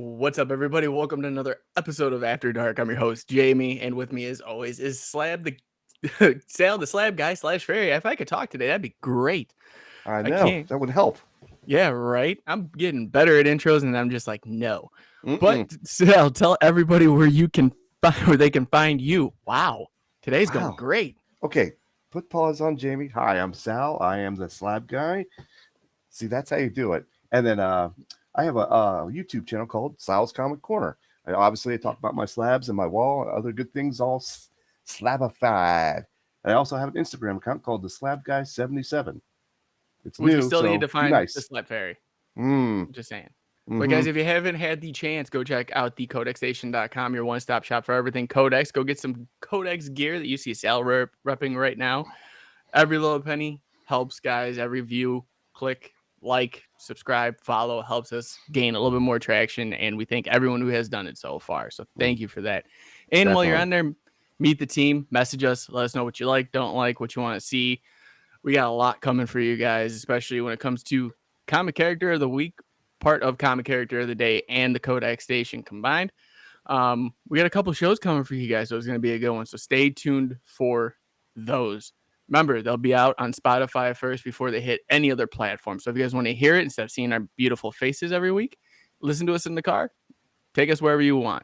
What's up, everybody? Welcome to another episode of After Dark. I'm your host, Jamie, and with me, as always, is Slab the Sal, the Slab guy slash fairy. If I could talk today, that'd be great. I I know can't. that would help. Yeah, right. I'm getting better at intros, and I'm just like, no. But Mm-mm. Sal, tell everybody where they can find you. Wow, today's going Wow. great. Okay, put pause on Jamie. Hi, I'm Sal. I am the slab guy. See, that's how you do it. And then I have a YouTube channel called Sal's Comic Corner. I talk about my slabs and my wall and other good things, all slabified. I also have an Instagram account called the Slab Guy 77. It's Which we new, still need to so be find the nice. Slab Fairy. Mm. Just saying. But Mm-hmm. guys, if you haven't had the chance, go check out the codexstation.com, your one-stop shop for everything Codex. Go get some Codex gear that you see Sal repping right now. Every little penny helps, guys. Every view, click, like, subscribe, follow helps us gain a little bit more traction, and we thank everyone who has done it so far. So thank you for that. And while you're Definitely. on there, meet the team, message us, let us know what you like, don't like, what you want to see. We got a lot coming for you guys, especially when it comes to comic character of the week, part of comic character of the day, and the Codex Station combined. We got a couple shows coming for you guys, so it's going to be a good one. So stay tuned for those. Remember, they'll be out on Spotify first before they hit any other platform. So if you guys want to hear it instead of seeing our beautiful faces every week, listen to us in the car. Take us wherever you want.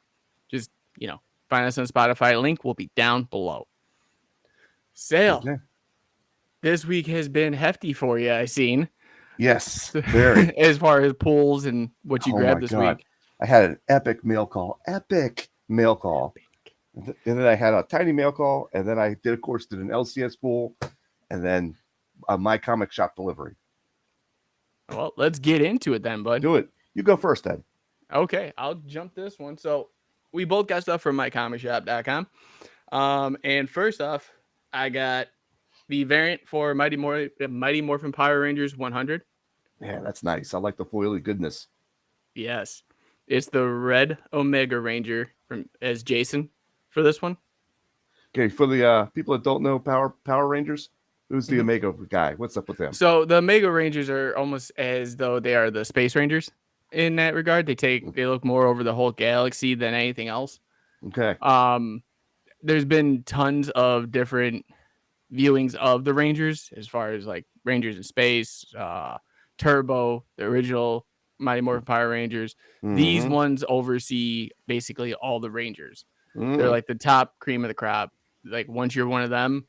Just, find us on Spotify. Link will be down below. Sale. Okay. This week has been hefty for you, I seen. Yes, very. As far as pulls and what you Oh my grabbed this God. week. I had an epic mail call. Epic mail call. And then I had a tiny mail call, and then I did an LCS pool, and then a My Comic Shop delivery. Well, let's get into it then, bud. Do it. You go first, Ed. Okay, I'll jump this one. So we both got stuff from mycomicshop.com. And first off, I got the variant for Mighty Morphin Power Rangers 100. Yeah, that's nice. I like the foily goodness. Yes, it's the Red Omega Ranger as Jason for this one. Okay, for the people that don't know Power Rangers, who's the Mhm. Omega guy? What's up with them? So the Omega Rangers are almost as though they are the Space Rangers in that regard. They look more over the whole galaxy than anything else. Okay. There's been tons of different viewings of the Rangers as far as like Rangers in Space, Turbo, the original Mighty Morphin Power Rangers. These Mm-hmm. ones oversee basically all the Rangers. They're Mm-hmm. like the top cream of the crop. Like once you're one of them,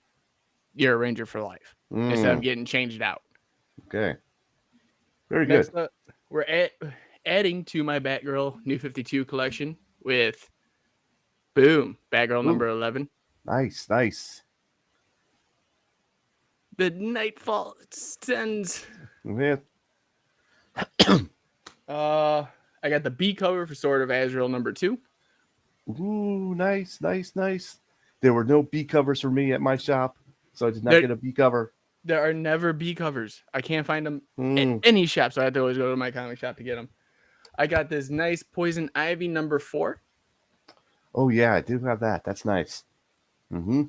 you're a Ranger for life instead of Mm. getting changed out. Okay. Very good. Next up, we're adding to my Batgirl New 52 collection with boom, Batgirl Ooh, number 11. nice, nice. The Nightfall extends. Yeah. I got the B cover for Sword of Azrael number 2. Ooh, nice, nice, nice. There were no B covers for me at my shop, so I did not There, get a B cover. there are never B covers. I can't find them at Mm. any shop, so I have to always go to my comic shop to get them. I got this nice Poison Ivy number 4. Oh yeah, I do have that. That's nice. Mm-hmm.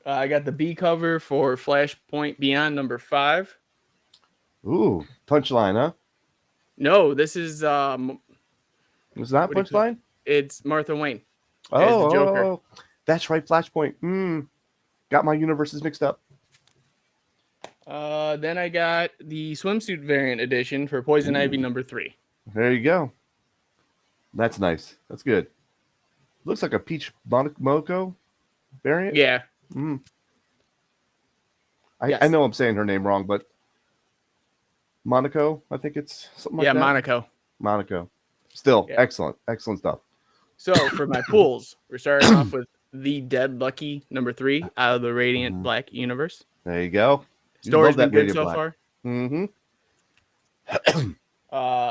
I got the B cover for Flashpoint Beyond number 5. Ooh, Punchline, huh? No, this is Was that what do you call it? Punchline? It's Martha Wayne Oh, as the Joker. oh, that's right. Flashpoint. Got my universes mixed up. Then I got the swimsuit variant edition for Poison Ivy number 3. There you go. That's nice. That's good. Looks like a peach moco variant. Yeah. I Yes. know I'm saying her name wrong, but Monaco, I think it's something like Yeah, that. Monaco. Monaco. Still, Yeah. excellent. Excellent stuff. So for my pools, we're starting off with the Dead Lucky number 3 out of the Radiant Black universe. There you go. You Story's love been that good Radiant so Black. far. Mm-hmm.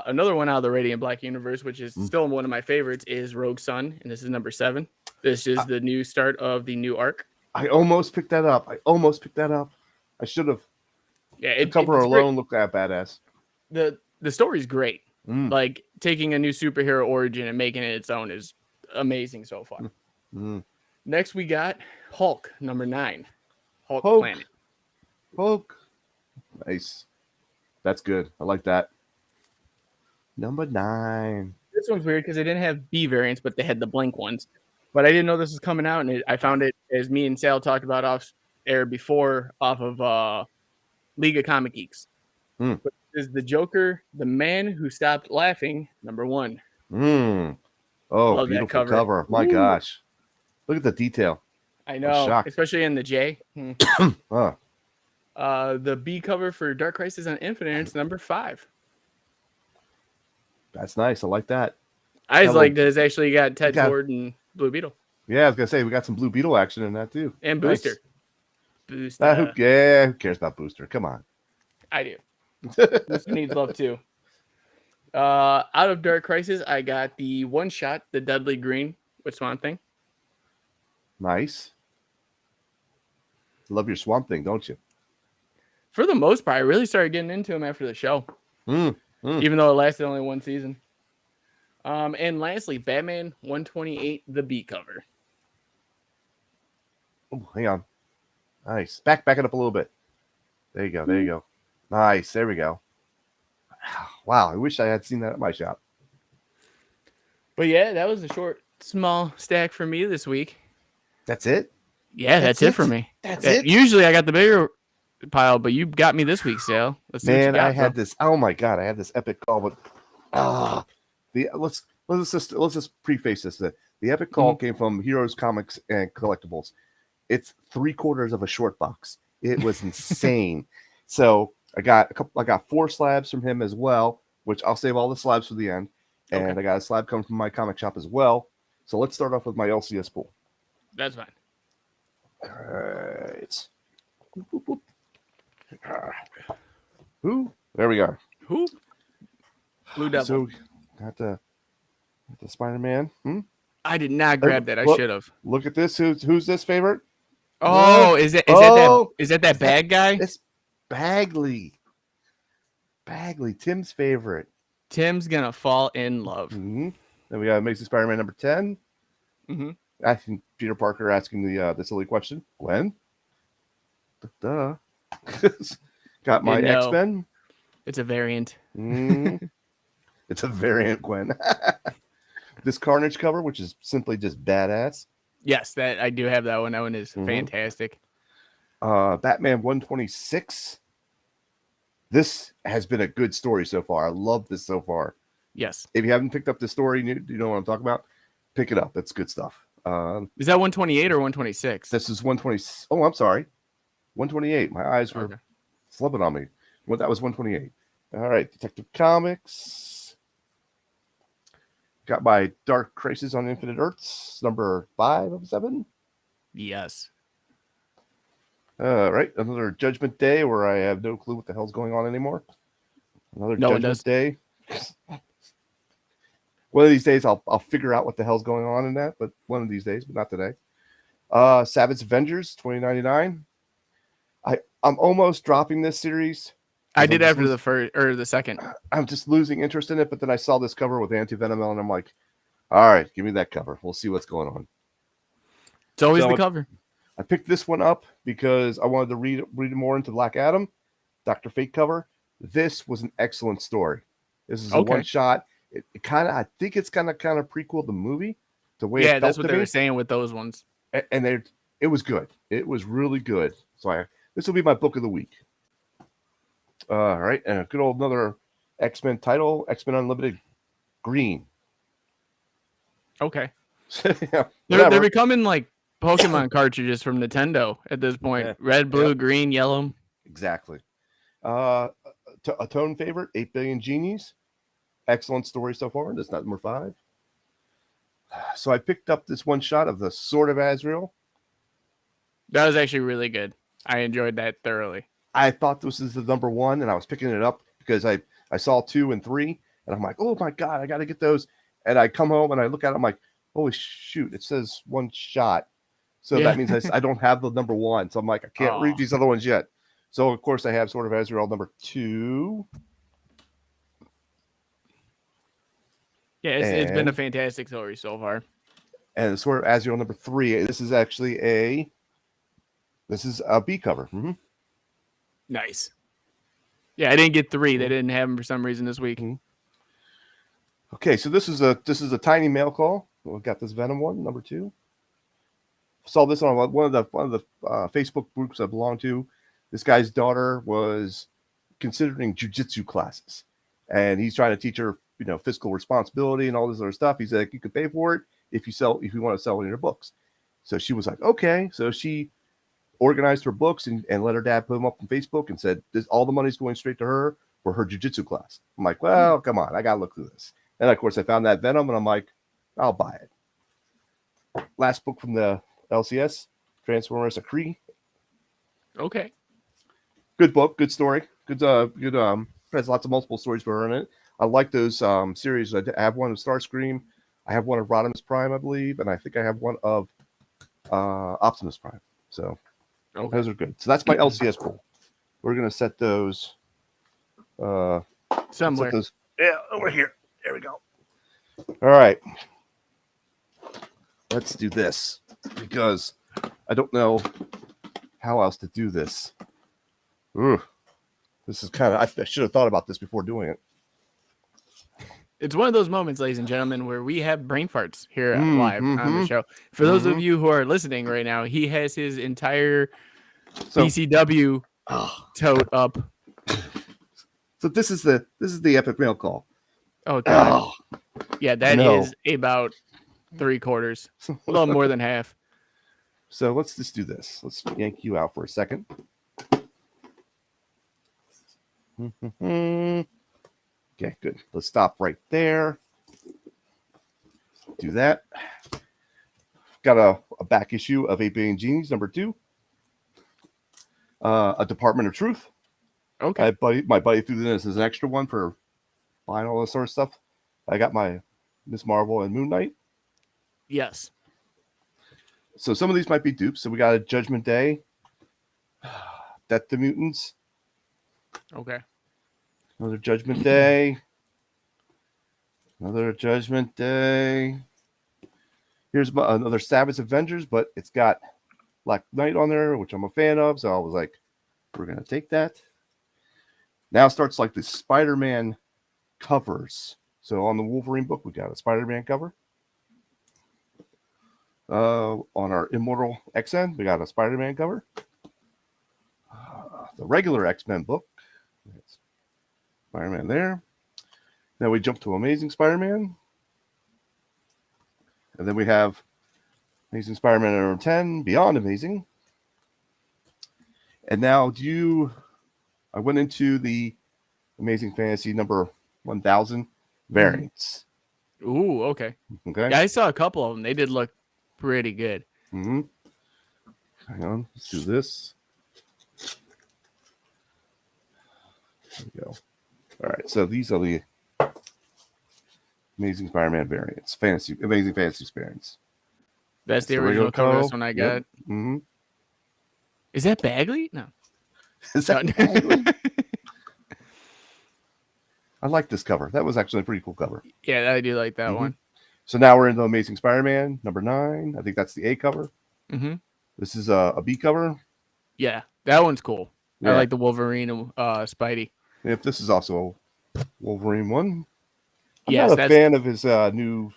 Another one out of the Radiant Black universe, which is still one of my favorites, is Rogue Sun, and this is number 7. This is the new start of the new arc. I almost picked that up. I should have. Yeah, The cover alone looked that badass. The story's great. Like taking a new superhero origin and making it its own is amazing so far. Next we got Hulk number 9. Hulk Planet. Hulk. Nice. That's good. I like that. Number 9. This one's weird because they didn't have B variants, but they had the blank ones. But I didn't know this was coming out, and I found it as me and Sal talked about off air before off of League of Comic Geeks. Hmm. But is the Joker the man who stopped laughing? Number 1. Oh, Love that beautiful cover. cover. My Ooh. gosh. Look at the detail. I I'm know, shocked. especially in the J. Huh. The B cover for Dark Crisis on Infinite, it's number 5. That's nice. I like that. I just Got a like little- that it's actually got Ted got- Kord and Blue Beetle Yeah, I was gonna say we got some Blue Beetle action in that too. and Nice. Booster. Booster. Who cares about Booster? Come on. I do. Booster needs love too. Out of Dark Crisis, I got the one shot, the Deadly Green with Swamp Thing. Nice. Love your Swamp Thing, don't you? For the most part, I really started getting into him after the show, even though it lasted only one season. And lastly, Batman 128, the B cover. Oh, hang on. Nice. Back it up a little bit. There you go. There you go. Nice. There we go. Wow. I wish I had seen that at my shop. But yeah, that was a short, small stack for me this week. That's it? Yeah, that's it for me. That's it? Usually I got the bigger pile, but you got me this week, Sal. Let's see what you got, I had bro. this. Oh my god, I had this epic call, but let's just preface this. The epic call came from Heroes Comics and Collectibles. It's 3/4 of a short box. It was insane. So I got 4 slabs from him as well, which I'll save all the slabs for the end. And Okay. I got a slab coming from my comic shop as well. So let's start off with my LCS pool. That's fine. All right. Boop, boop, boop. Who? There we go. Who? Blue Devil. So got the Spider-Man. I did not grab that. I Look. should have. Look at this. Who's this favorite? Oh, Look. is that bad guy? It's Bagley. Tim's favorite. Tim's gonna fall in love. Then we got Amazing Spider-Man number 10. Asking Peter Parker asking the silly question. Gwen? Duh. Got my Didn't know. X-Men. It's a variant. It's a variant Gwen. This Carnage cover, which is simply just badass. Yes, that I do have that one. That one is fantastic. Batman 126. This has been a good story so far. I love this so far. Yes. If you haven't picked up the story, you know what I'm talking about. Pick it up. It's good stuff. Is that 128 or 126? This is 120. Oh, I'm sorry. 128. My eyes were flipping on me. Well, that was 128. All right. Detective Comics. Got my Dark Crisis on Infinite Earths, number 5 of 7. Yes. All right. Another Judgment Day where I have no clue what the hell's going on anymore. Another No one Judgment does. Day. One of these days I'll figure out what the hell's going on in that, but one of these days, but not today. Savage Avengers 2099. I'm almost dropping this series. I did after the first or the second. I'm just losing interest in it, but then I saw this cover with Anti-Venom and I'm like, all right, give me that cover. We'll see what's going on. It's always the cover. I picked this one up because I wanted to read more into Black Adam, Dr. Fate cover. This was an excellent story. This is a one shot. It kind of, I think it's kind of prequel the movie. The way it felt that's what to they me. were saying with those ones. And it was good. It was really good. So this will be my book of the week. All right, and a good old another X-Men title, X-Men Unlimited Green. Okay. Yeah, they're becoming like Pokemon cartridges from Nintendo at this point. Yeah. Red, blue, green, yellow. Exactly. A tone favorite, 8 Billion Genies. Excellent story so far. That's not number 5. So I picked up this one shot of the Sword of Azrael. That was actually really good. I enjoyed that thoroughly. I thought this was the number 1, and I was picking it up because I saw 2 and 3, and I'm like, oh my god, I got to get those. And I come home and I look at it, I'm like, holy shoot, it says one shot. So that means I don't have the number 1. So I'm like, I can't read these other ones yet. So of course I have Sword of Azrael number 2. Yeah, it's been a fantastic story so far. And the Sword of Azrael number 3. This is actually a B cover. Nice. Yeah, I didn't get 3. They didn't have them for some reason this week. Okay, so this is a tiny mail call. We got this Venom one, number 2. Saw this on one of the Facebook groups I belong to. This guy's daughter was considering jujitsu classes, and he's trying to teach her, fiscal responsibility and all this other stuff. He's like, you could pay for it if you want to sell one of your books. So she was like, okay. So she organized her books and let her dad put them up on Facebook and said, all the money's going straight to her for her jujitsu class. I'm like, well, come on, I gotta look through this. And of course, I found that Venom, and I'm like, I'll buy it. Last book from the LCS, Transformers Kree. Okay. Good book, good story, good. Has lots of multiple stories for her in it. I like those series. I have one of Starscream. I have one of Rodimus Prime, I believe, and I think I have one of Optimus Prime. So those are good. So that's my LCS pool. We're gonna set those somewhere. set those, over here. There we go. All right. Let's do this because I don't know how else to do this. Ugh. This is kind of, I should have thought about this before doing it. It's one of those moments, ladies and gentlemen, where we have brain farts here live on the show. For those of you who are listening right now, he has his entire BCW tote up. So this is the epic mail call. Oh God. Yeah, that is about 3/4, a little more than half. So let's just do this. Let's yank you out for a second. Okay, good. Let's stop right there. Do that. Got a back issue of 8 Billion Genies, number 2. A Department of Truth. Okay. My buddy threw this as an extra one for buying all this sort of stuff. I got my Miss Marvel and Moon Knight. Yes. So some of these might be dupes. So we got a Judgment Day. Death to Mutants. Okay. Another Judgment Day. Another Judgment Day. Here's another Savage Avengers, but it's got Black Knight on there, which I'm a fan of. So I was like, we're going to take that. Now starts like the Spider-Man covers. So on the Wolverine book, we got a Spider-Man cover. On our Immortal X-Men, we got a Spider-Man cover. The regular X-Men book. Spider-Man there. Now we jump to Amazing Spider-Man. And then we have Amazing Spider-Man number 10, Beyond Amazing. And now I went into the Amazing Fantasy number 1000 variants. Ooh, okay. Okay. Yeah, I saw a couple of them. They did look pretty good. Mm-hmm. Hang on. Let's do this. There we go. All right. So these are the Amazing Spider-Man variants. Amazing Fantasy variants. That's the original cover. That's one I got. Yep. Mm-hmm. Is that Bagley? No. Is that Bagley? I like this cover. That was actually a pretty cool cover. Yeah, I do like that one. So now we're in the Amazing Spider-Man number 9. I think that's the A cover. Mm-hmm. This is a B cover. Yeah, that one's cool. Yeah. I like the Wolverine and Spidey. If this is also a Wolverine one. I'm not a fan of his new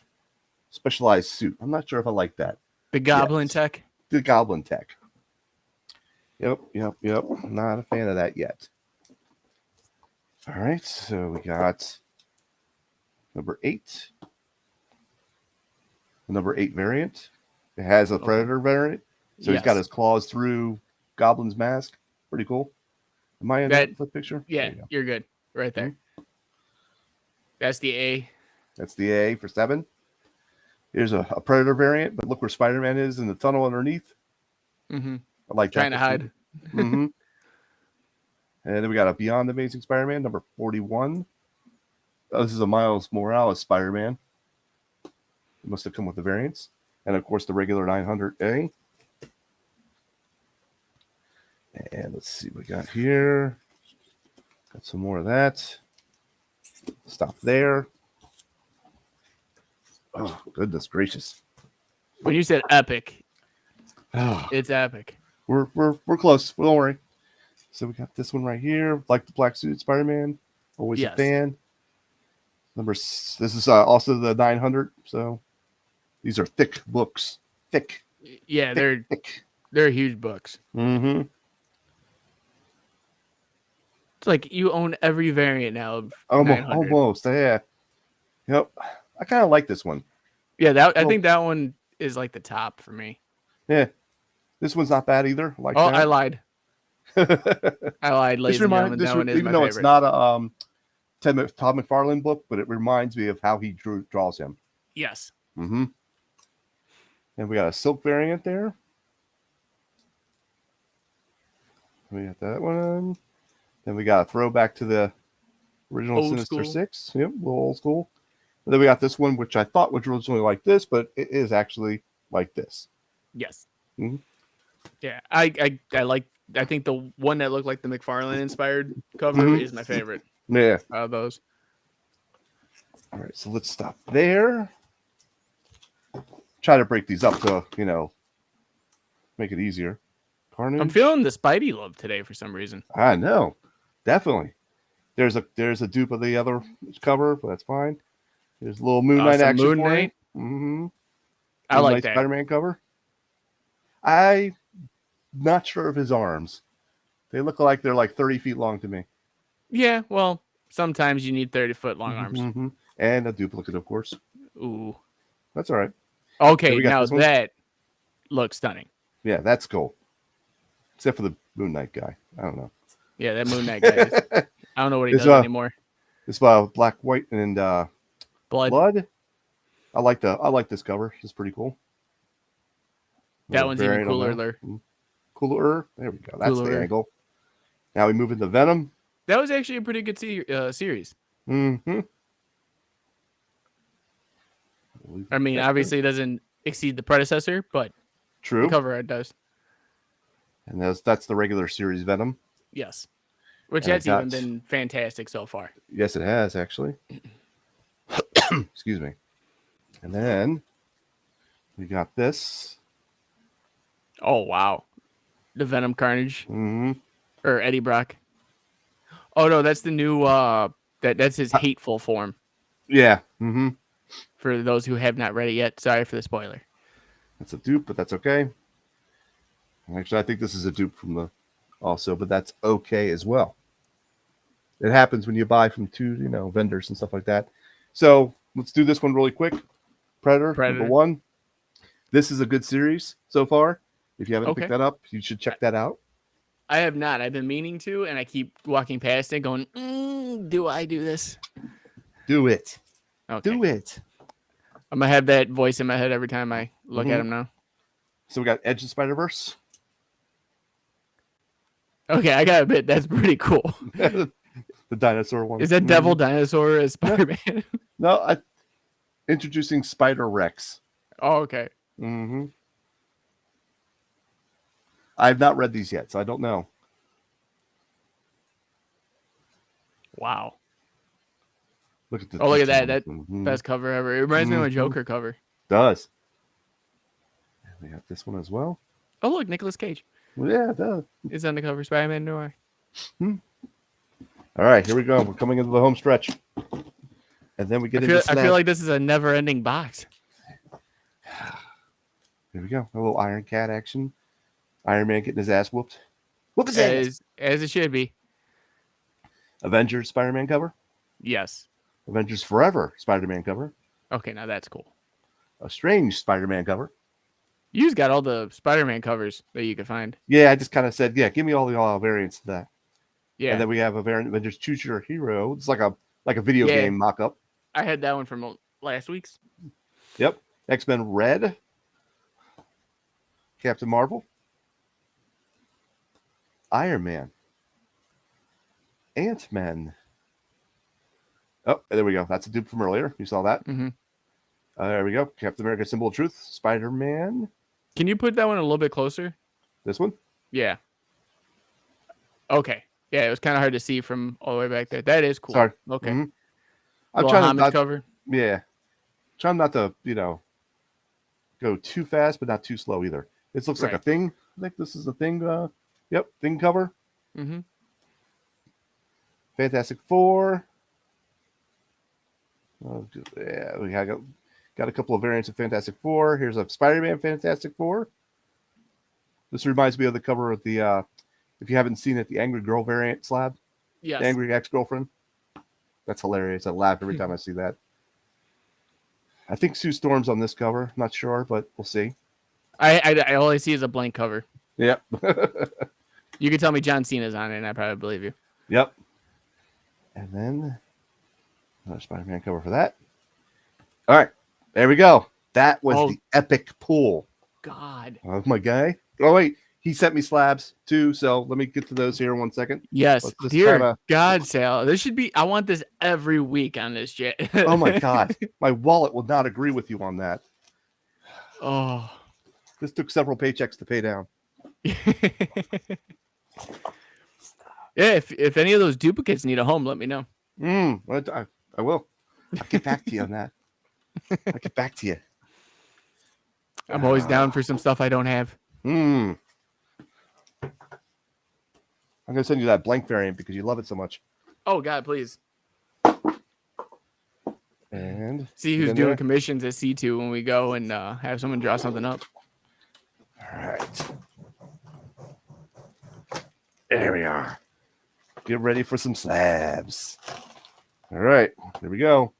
specialized suit. I'm not sure if I like that. The Goblin tech? The Goblin tech. Yep. Not a fan of that yet. All right, so we got number 8. The number 8 variant. It has a Predator variant. So he's got his claws through Goblin's mask. Pretty cool. Am I in that picture? Yeah, you're good. Right there. Mm-hmm. That's the A. That's the A for 7. Here's a Predator variant, but look where Spider-Man is in the tunnel underneath. Mm-hmm. I like trying to hide. Mm-hmm. And then we got a Beyond Amazing Spider-Man, number 41. This is a Miles Morales Spider-Man. It must have come with the variants. And, of course, the regular 900A. And let's see what we got here. Got some more of that. Stop there. Oh, goodness gracious. When you said epic, it's epic. We're close. Don't worry. So we got this one right here. Like the black suit Spider-Man. Always a fan. This is also the 900. So these are thick books. Thick, Yeah, thick, they're thick. they're huge books. Mm-hmm. It's like you own every variant now of Almost, 900. almost. Yeah. Yep. I kind of like this one. Yeah, that I Well, think that one is like the top for me. yeah. This one's not bad either. I like Oh, I that. lied. I lied, ladies and gentlemen. That one is Even my though it's favorite. not a Todd McFarlane book, but it reminds me of how he draws him. Yes. Mm-hmm. And we got a silk variant there. We got that one. Then we got a throwback to the original Old Sinister school. Six. Yep, a little old school. And then we got this one, which I thought was originally like this, but it is actually like this. Yes. Mm-hmm. Yeah. I like. I think the one that looked like the McFarlane inspired cover Mm-hmm. is my favorite Yeah. out of those. All right, so let's stop there. Try to break these up to, make it easier. Carnage. I'm feeling the Spidey love today for some reason. I know. Definitely. There's a dupe of the other cover, but that's fine. There's a little Moon Knight Some action Moon for Knight. you. Mm-hmm. I Moon like Knight that. Spider-Man cover. I'm not sure of his arms. They look like they're like 30 feet long to me. Yeah. Well, sometimes you need 30-foot long arms. Mm-hmm. And a duplicate, of course. Ooh. That's all right. Okay. We got Now this one. that looks stunning. Yeah, that's cool. Except for the Moon Knight guy. I don't know. Yeah, that Moon Knight guy is. I don't know what he It's, does anymore. It's black, white, and Blood. I like this cover. It's pretty cool. That one's even cooler. Cooler. There we go. That's Cooler. the angle. Now we move into Venom. That was actually a pretty good series. Mm-hmm. I mean, obviously it doesn't exceed the predecessor, but True. the cover art does. And that's the regular series Venom. Yes. Which has even been fantastic so far. Yes, it has, actually. Excuse me. And then we got this. Oh, wow. The Venom Carnage. Mm-hmm. Or Eddie Brock. Oh, no, that's the new, that's his hateful form. Yeah. Mm-hmm. For those who have not read it yet. Sorry for the spoiler. That's a dupe, but that's okay. Actually, I think this is a dupe from the also, but that's okay as well. It happens when you buy from two, vendors and stuff like that. So let's do this one really quick. Predator. Number 1. This is a good series so far. If you haven't picked that up, you should check that out. I have not. I've been meaning to, and I keep walking past it going, do I do this? Do it. Okay. Do it. I'm going to have that voice in my head every time I look at him now. So we got Edge of Spider-Verse. Okay, I got to admit, that's pretty cool. The dinosaur one. Is that Devil Dinosaur as Spider-Man? No, introducing Spider-Rex. Oh, okay. Mm-hmm. I've not read these yet, so I don't know. Wow. Look at the look at that. That best cover ever. It reminds me of a Joker cover. Does. We got this one as well. Oh, look, Nicolas Cage. Well, yeah, it does. It's on the cover. Spider-Man Noir. All right, here we go. We're coming into the home stretch. And then we get into I feel like this is a never-ending box. Here we go. A little Iron Cat action. Iron Man getting his ass whooped. Whoop his ass. As it should be. Avengers Spider-Man cover. Yes. Avengers Forever Spider-Man cover. Okay, now that's cool. A Strange Spider-Man cover. You just got all the Spider-Man covers that you could find. Yeah, I just kind of said, give me all the variants of that. Yeah. And then we have a variant Avengers Choose Your Hero. It's like a video game mock-up. I had that one from last week's. Yep. X-Men Red. Captain Marvel. Iron Man. Ant-Man. Oh, there we go. That's a dupe from earlier. You saw that? Mm-hmm. There we go. Captain America Symbol of Truth. Spider-Man. Can you put that one a little bit closer? This one? Yeah. Okay. Yeah, it was kind of hard to see from all the way back there. That is cool. Sorry. Okay. Mm-hmm. I'm trying to cover. Yeah. Trying not to, go too fast, but not too slow either. This looks like a Thing. I think this is a Thing. Thing cover. Mm-hmm. Fantastic Four. Yeah, we got a couple of variants of Fantastic Four. Here's a Spider-Man Fantastic Four. This reminds me of the cover of the, if you haven't seen it, the Angry Girl variant slab, the Yes. Angry Ex-Girlfriend. That's hilarious. I laugh every time I see that. I think Sue Storm's on this cover. Not sure, but we'll see. I all I see is a blank cover. Yep. You can tell me John Cena's on it, and I probably believe you. Yep. And then another Spider-Man cover for that. All right. There we go. That was the epic pool. God. Oh, my guy. Oh, wait. He sent me slabs too, so let me get to those here in 1 second. Yes. Dear God, Sal, this should be. I want this every week on this jet. Oh my God, my wallet will not agree with you on that. Oh, this took several paychecks to pay down. Yeah, if any of those duplicates need a home, let me know. I will. I'll get back to you on that. I'll get back to you. I'm always down for some stuff I don't have. I'm going to send you that blank variant because you love it so much. Oh, God, please. And see who's doing commissions at C2 when we go and have someone draw something up. All right. There we are. Get ready for some slabs. All right. There we go.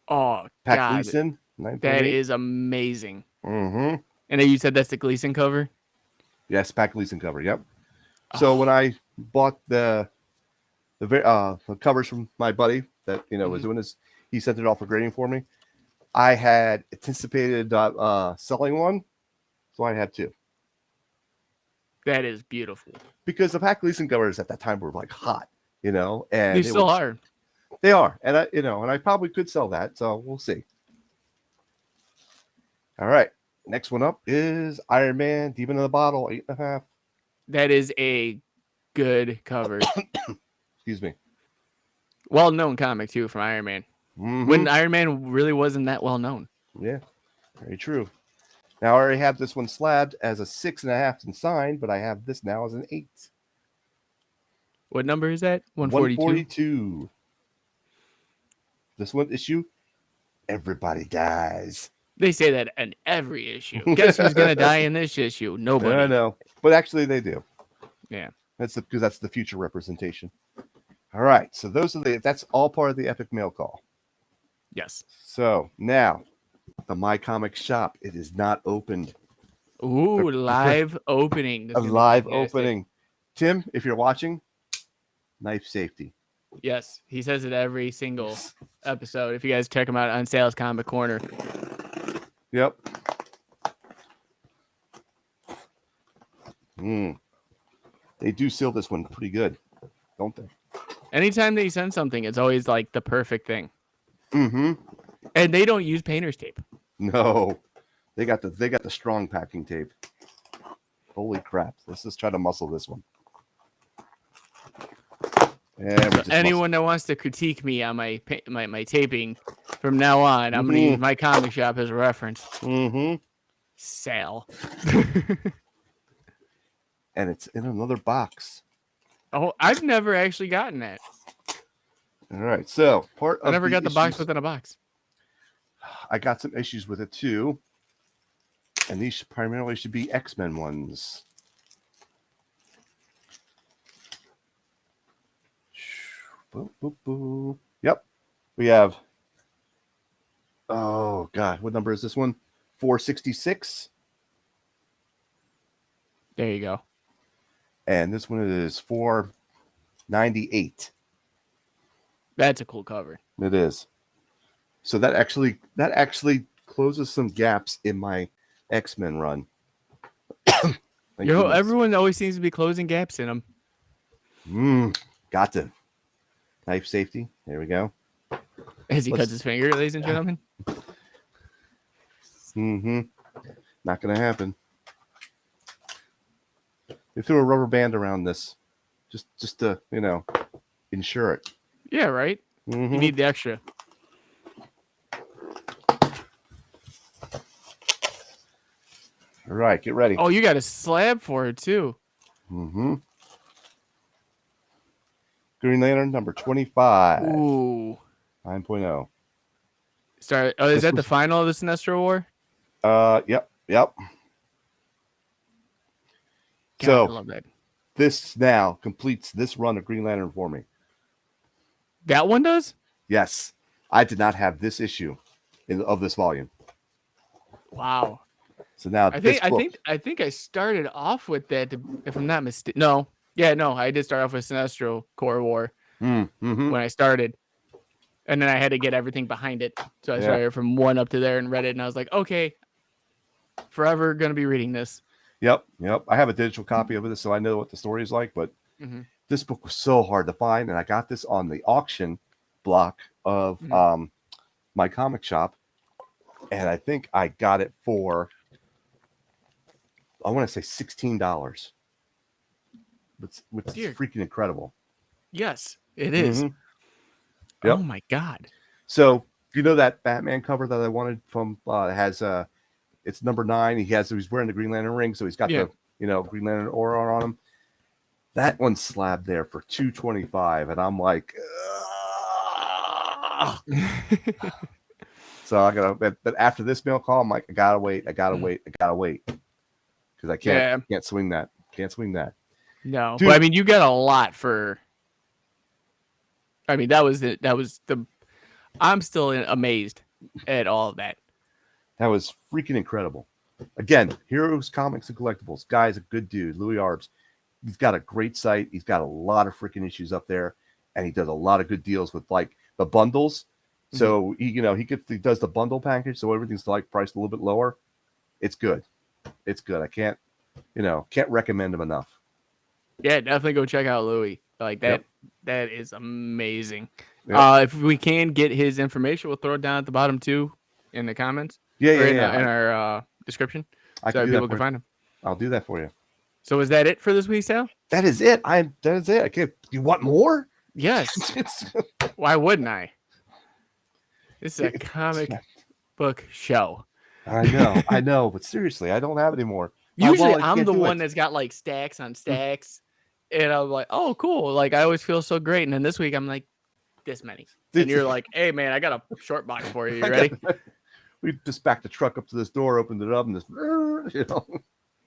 Oh, Pat God. Gleason. That is amazing. Mm-hmm. And then you said that's the Gleason cover? Yes, Pat Gleason cover. Yep. So when I bought the covers from my buddy that was doing this, he sent it off for grading for me. I had anticipated selling one, so I had two. That is beautiful. Because the Pat Gleason covers at that time were like hot, and they still are. They are, and I probably could sell that, so we'll see. All right, next one up is Iron Man, Demon in the Bottle, 8.5. That is a good cover. Excuse me. Well-known comic too from Iron Man. Mm-hmm. When Iron Man really wasn't that well known. Yeah, very true. Now I already have this one slabbed as a 6.5 and signed, but I have this now as an 8. What number is that? 142. 142. This one issue, everybody dies. They say that in every issue. Guess who's gonna die in this issue? Nobody. I know, but actually they do. Yeah, because that's the future representation. All right, so that's all part of the epic mail call. Yes. So now, the My Comics shop, it is not opened. Ooh, live opening. A live opening. Tim, if you're watching, knife safety. Yes, he says it every single episode. If you guys check him out on Sales Comic Corner. Yep. They do seal this one pretty good, don't they? Anytime they send something, it's always like the perfect thing. Mm-hmm. And they don't use painter's tape. No, they got the strong packing tape. Holy crap! Let's just try to muscle this one. So anyone that wants to critique me on my taping from now on, I'm going to use my comic shop as a reference. Mm-hmm. Sal. And it's in another box. Oh, I've never actually gotten that. All right, so I never got the box within a box. I got some issues with it too, and these primarily should be X-Men ones. Boop, boop, boop. Yep, we have. Oh God, what number is this one? 466. There you go. And this one is 498. That's a cool cover. It is. So that actually closes some gaps in my X-Men run. Everyone always seems to be closing gaps in them. Got to. Knife safety. There we go. As he cuts his finger, ladies and gentlemen. Not going to happen. They threw a rubber band around this, just to insure it. Yeah, right. You need the extra. All right, get ready. Oh, you got a slab for it too. Green Lantern number 25. Ooh. 9.0. Start. Oh, is This that the was final of the Sinestro War? yep. God, I So love that. this now completes this run of Green Lantern for me. That one does? Yes, I did not have this issue of this volume. Wow. So now I this think I book, think I think I started off with that, if I'm not mistaken. No. Yeah, no, I did start off with Sinestro Core War mm-hmm. when I started. And then I had to get everything behind it. So I Yeah, started from 1 up to there and read it, and I was like, okay, forever gonna be reading this. yep. I have a digital copy of this, so I know what the story is like. But Mm-hmm. this book was so hard to find, and I got this on the auction block of Mm-hmm. my comic shop, and I think I got it for, I want to say $16, which is Dear, freaking incredible. yes, it is. Mm-hmm. Oh Yep. my god. So you know that Batman cover that I wanted from it has it's number 9. He's wearing the Green Lantern ring, so he's got Yeah. the Green Lantern aura on him. That one's slabbed there for $225, and I'm like, ugh. So I gotta. But after this mail call, I'm like, I gotta wait, because I can't Yeah. swing that. Can't swing that, No, but I dude. mean, you got a lot for. I mean, that was it. That was the. I'm still amazed at all of that. That was freaking incredible. Again, Heroes Comics and Collectibles. Guy's a good dude. Louis Arbs. He's got a great site. He's got a lot of freaking issues up there, and he does a lot of good deals with like the bundles. So he does the bundle package, so everything's like priced a little bit lower. It's good. It's good. I can't recommend him enough. Yeah, definitely go check out Louis. Like that. Yep. That is amazing. Yep. If we can get his information, we'll throw it down at the bottom too in the comments Yeah, or yeah, in, yeah. in our description, I so can do people that can for you. find him. I'll do that for you. So is that it for this week's sale? That is it. That is it. I can't. You want more? Yes. Why wouldn't I? This is a comic book show. I know, but seriously, I don't have it anymore. Usually I'm the one that's got like stacks on stacks, and I'm like, oh, cool. Like I always feel so great. And then this week I'm like, this many. And you're like, hey man, I got a short box for you. You ready? We just backed the truck up to this door, opened it up, and just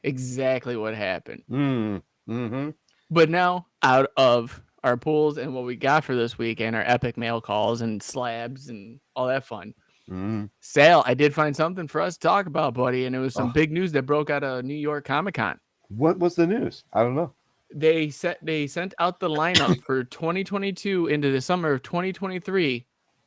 Exactly what happened. Mm-hmm. But now out of our pools and what we got for this week and our epic mail calls and slabs and all that fun. Sale, I did find something for us to talk about, buddy, and it was some big news that broke out of New York Comic-Con. What was the news? I don't know. They sent out the lineup for 2022 into the summer of 2023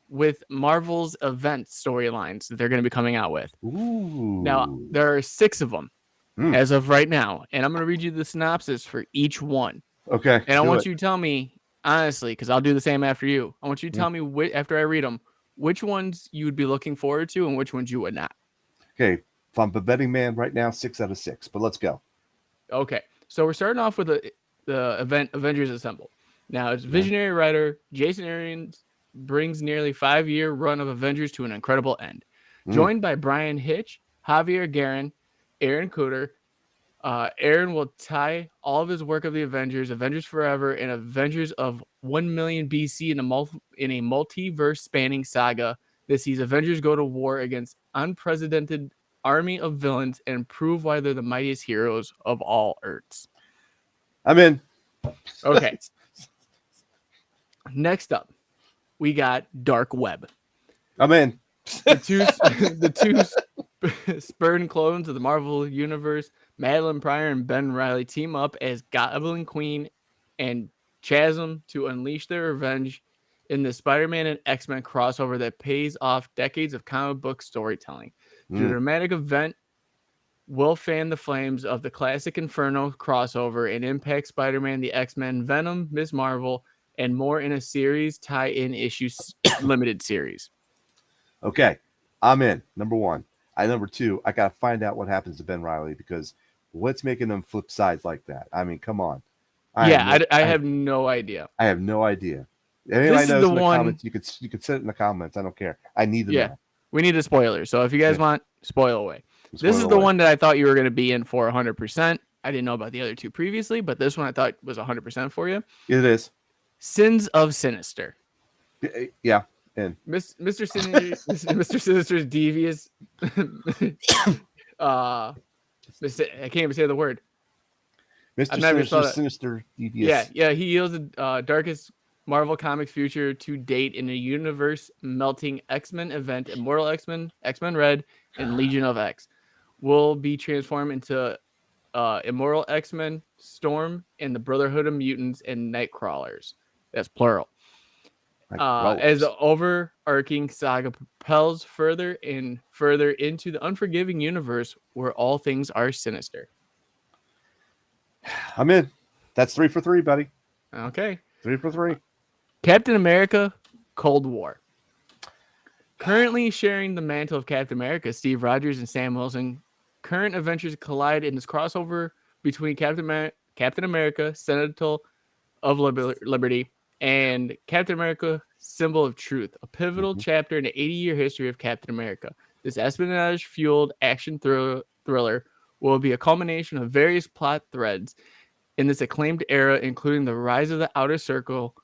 with Marvel's event storylines that they're going to be coming out with. Ooh. Now, there are 6 of them as of right now, and I'm going to read you the synopsis for each one. Okay. And I want you to tell me, honestly, because I'll do the same after you. I want you to tell me, after I read them, which ones you would be looking forward to and which ones you would not. Okay. If I'm a betting man right now, 6 out of 6, but let's go. Okay. So we're starting off with the event Avengers Assemble. Now, it's visionary writer Jason Aaron brings nearly 5-year run of Avengers to an incredible end. Joined by Brian Hitch, Javier Guerin, Aaron Cooter, Aaron will tie all of his work of the Avengers Forever, and Avengers of 1 million BC in a multiverse spanning saga that sees Avengers go to war against unprecedented army of villains and prove why they're the mightiest heroes of all Earths. I'm in. Okay. Next up, we got Dark Web. I'm in. The two spurned clones of the Marvel Universe, Madeline Pryor and Ben Reilly, team up as Goblin Queen and Chasm to unleash their revenge in the Spider-Man and X-Men crossover that pays off decades of comic book storytelling. The dramatic event will fan the flames of the classic Inferno crossover and impact Spider-Man, the X-Men, Venom, Ms. Marvel, and more in a series tie-in issues limited series. Okay, I'm in. Number 1. Number 2, I gotta find out what happens to Ben Reilly, because what's making them flip sides like that? I mean, come on. I have no idea. I have no idea. If anybody knows in the comments, you could send it in the comments. I don't care. I need to know. We need a spoiler. So if you guys want, spoil away. This is the one that I thought you were going to be in for 100%. I didn't know about the other 2 previously, but this one I thought was 100% for you. It is. Sins of Sinister. Yeah. Mr. Sinister, Mr. Sinister's devious. I can't even say the word. Mr. I've never Sinister, thought it. Sinister, Yeah, Devious. yeah. He yields the darkest Marvel Comics future to date in a universe melting X-Men event. Immortal X-Men, X-Men Red, and Legion of X will be transformed into Immortal X-Men, Storm, and the Brotherhood of Mutants and Nightcrawlers. That's plural. Like As rollers. the overarching saga propels further and further into the unforgiving universe where all things are sinister. I'm in. That's 3 for 3, buddy. Okay. 3 for 3. Captain America, Cold War. Currently sharing the mantle of Captain America, Steve Rogers and Sam Wilson. Current adventures collide in this crossover between Captain America, Sentinel of Liberty, and Captain America, Symbol of Truth, a pivotal chapter in the 80-year history of Captain America. This espionage-fueled action thriller will be a culmination of various plot threads in this acclaimed era, including the rise of the Outer Circle,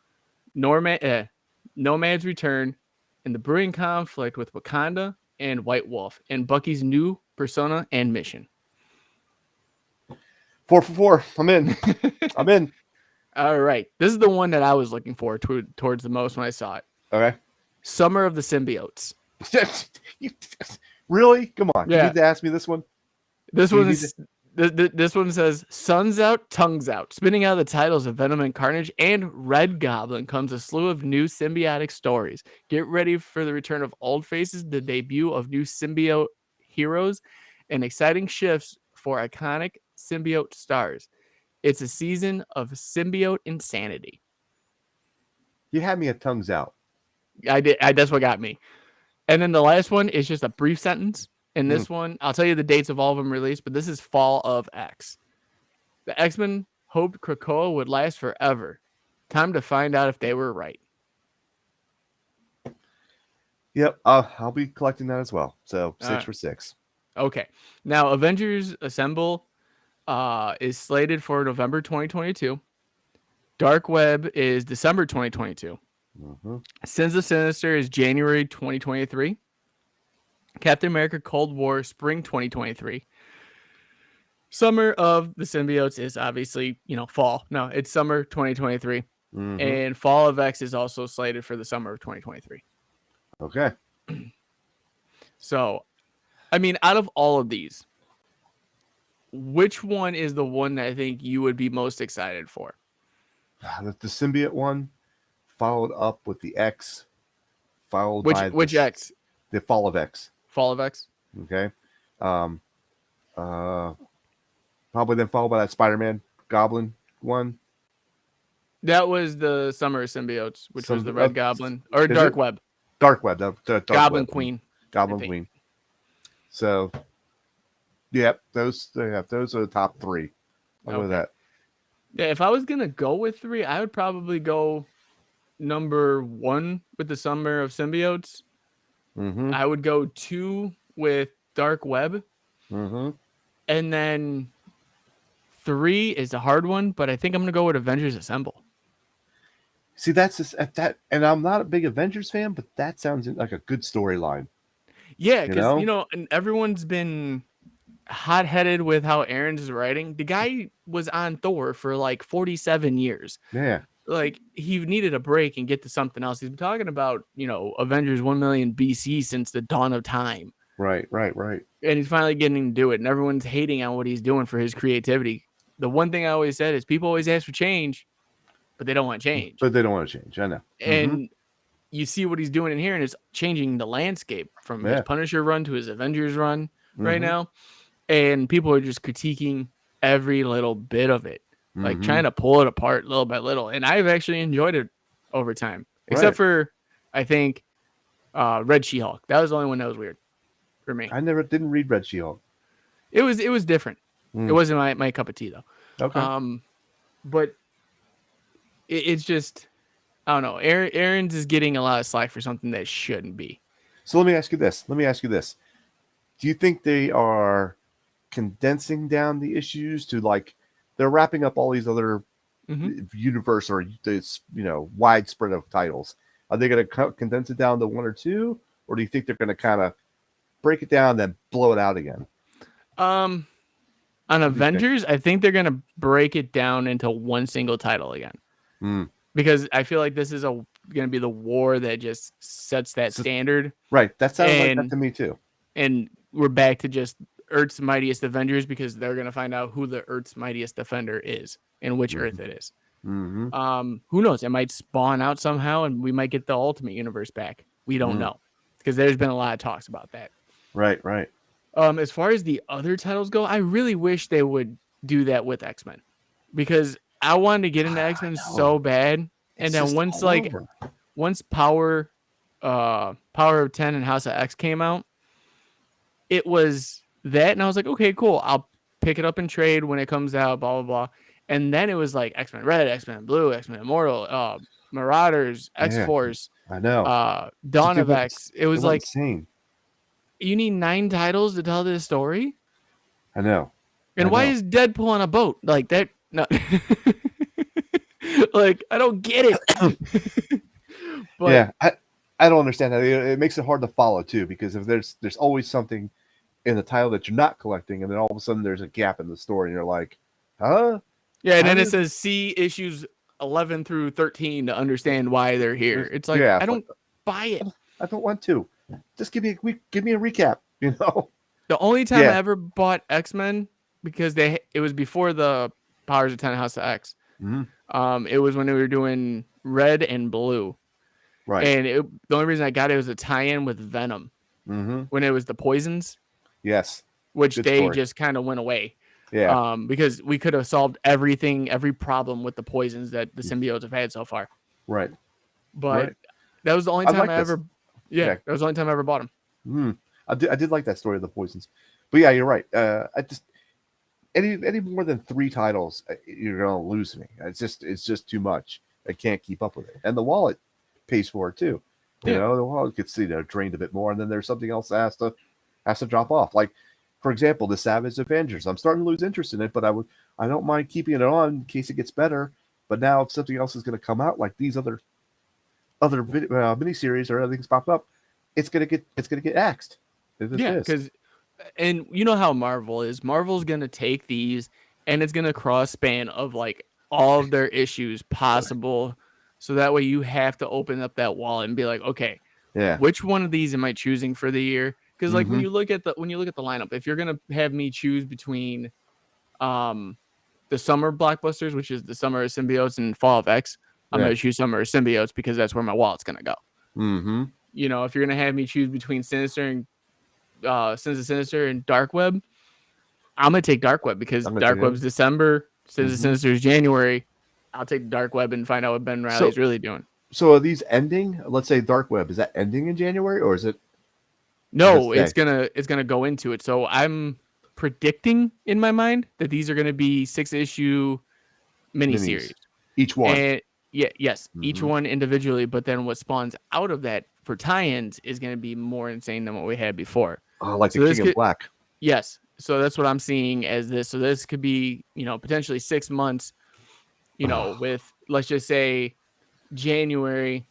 Nomad's return, and the brewing conflict with Wakanda and White Wolf, and Bucky's new persona and mission. 4 for 4. I'm in. I'm in. All right. This is the one that I was looking forward towards the most when I saw it. Okay. Summer of the Symbiotes. Really? Come on. Yeah. You need to ask me this one. This one is this one says suns out, tongues out. Spinning out the titles of Venom and Carnage and Red Goblin comes a slew of new symbiotic stories. Get ready for the return of old faces, the debut of new symbiote heroes, and exciting shifts for iconic symbiote stars. It's a season of symbiote insanity. You had me at tongues out. I did. That's what got me. And then the last one is just a brief sentence. And this one, I'll tell you the dates of all of them released, but this is Fall of X. The X-Men hoped Krakoa would last forever. Time to find out if they were right. Yep. I'll be collecting that as well. So 6 for 6. Okay. Now, Avengers Assemble is slated for November 2022. Dark Web is December 2022. Sins of Sinister is January 2023. Captain America Cold War, spring 2023. Summer of the Symbiotes is obviously, fall. No, it's summer 2023. And Fall of X is also slated for the summer of 2023. Okay. So, I mean, out of all of these, which one is the one that I think you would be most excited for? The symbiote one, followed up with the X, followed by which X? The Fall of X. Fall of X. Okay. Probably then followed by that Spider-Man Goblin one. That was the Summer of Symbiotes, which was the Red Goblin or Dark Web. Dark Web. The Goblin Web. Queen. Goblin Queen. So, yep, those are the top 3. I'll go with that. Yeah, if I was gonna go with 3, I would probably go number 1 with the Summer of Symbiotes. I would go 2 with Dark Web. And then 3 is a hard one, but I think I'm gonna go with Avengers Assemble. See, that's just at that, and I'm not a big Avengers fan, but that sounds like a good storyline. Yeah, because and everyone's been hot-headed with how Aaron's is writing. The guy was on Thor for like 47 years. Yeah. Like, he needed a break and get to something else. He's been talking about, Avengers 1 million BC since the dawn of time. Right. And he's finally getting to do it, and everyone's hating on what he's doing for his creativity. The one thing I always said is people always ask for change, but they don't want change. I know. And you see what he's doing in here, and it's changing the landscape from his Punisher run to his Avengers run right now. And people are just critiquing every little bit of it, like trying to pull it apart little by little. And I've actually enjoyed it over time, except for, I think, Red She-Hulk. That was the only one that was weird for me. I didn't read Red She-Hulk. It was different. It wasn't my cup of tea though. Okay. But it's just, I don't know. Aaron's is getting a lot of slack for something that shouldn't be. So let me ask you this. Do you think they are condensing down the issues to, like, they're wrapping up all these other universe or this, widespread of titles? Are they going to condense it down to one or two, or do you think they're going to kind of break it down, then blow it out again? On What do you think? Avengers, I think they're gonna break it down into one single title again. Mm. Because I feel like this is gonna be the war that just sets that So, standard, right. That sounded like that and to me too. we're back to just Earth's mightiest Avengers because they're gonna find out who the Earth's mightiest defender is and which Mm-hmm. Earth it is. Mm-hmm. Who knows? It might spawn out somehow, and we might get the Ultimate Universe back. We don't Mm. know because there's been a lot of talks about that. Right. Right. As far as the other titles go, I really wish they would do that with X-Men because I wanted to get into I X-Men know. so bad. And It's then just all over. once Power of 10 and House of X came out, it was that, and I was like, okay, cool. I'll pick it up and trade when it comes out, blah blah blah. And then it was like X-Men Red, X-Men Blue, X-Men Immortal, Marauders, Yeah, X-Force, I know. Dawn It of went, X. It was it went like insane. you need 9 titles to tell this story. I know. And why is Deadpool on a boat like that? No, like I don't get it. But yeah, I don't understand that. It makes it hard to follow too, because if there's always something in the title that you're not collecting, and then all of a sudden there's a gap in the story, and you're like, huh? yeah, and How then it did says see issues 11 through 13 to understand why they're here. It's like yeah, I but don't buy it. I don't want to. Just give me a recap, you know? The only time I Yeah. ever bought X-Men because it was before the Powers of 10 House of X. Mm-hmm. It was when they were doing Red and Blue. Right. And the only reason I got it was a tie-in with Venom Mm-hmm. when it was the poisons, Yes. which Good they story. just kind of went away. Yeah. Because we could have solved every problem with the poisons that the symbiotes have had so far. Right. But Right. that was the only I time like I this. ever, that was the only time I ever bought them. Mm. I did like that story of the poisons, but yeah, you're right. I just any more than 3 titles, you're gonna lose me. It's just too much. I can't keep up with it, and the wallet pays for it too. You Yeah. know, the wallet gets drained a bit more, and then there's something else that has to drop off. Like, for example, the Savage Avengers. I'm starting to lose interest in it, but I don't mind keeping it on in case it gets better. But now if something else is going to come out, like these other miniseries or other things pop up, it's gonna get axed. It just Yeah, is. because, and you know how Marvel is. Marvel's going to take these and it's going to cross span of like all of their issues possible. So that way you have to open up that wallet and be like, okay, Yeah. which one of these am I choosing for the year? Because like when Mm-hmm. you look at the lineup, if you're gonna have me choose between the summer blockbusters, which is the summer of symbiotes and fall of X, I'm Yeah. gonna choose summer of symbiotes because that's where my wallet's gonna go. Mm-hmm. You know, if you're gonna have me choose between Sinister and Sins of Sinister and Dark Web, I'm gonna take Dark Web because Dark Web's December, Sins of Sinister is January. I'll take Dark Web and find out what Ben Reilly's really doing. So are these ending? Let's say Dark Web, is that ending in January, or is it? No, it's gonna go into it. So I'm predicting in my mind that these are gonna be 6-issue miniseries. Each one. And yes, each one individually. But then what spawns out of that for tie-ins is gonna be more insane than what we had before. Oh, like so the King in Black. Yes. So that's what I'm seeing as this. So this could be, potentially 6 months, with, let's just say, January.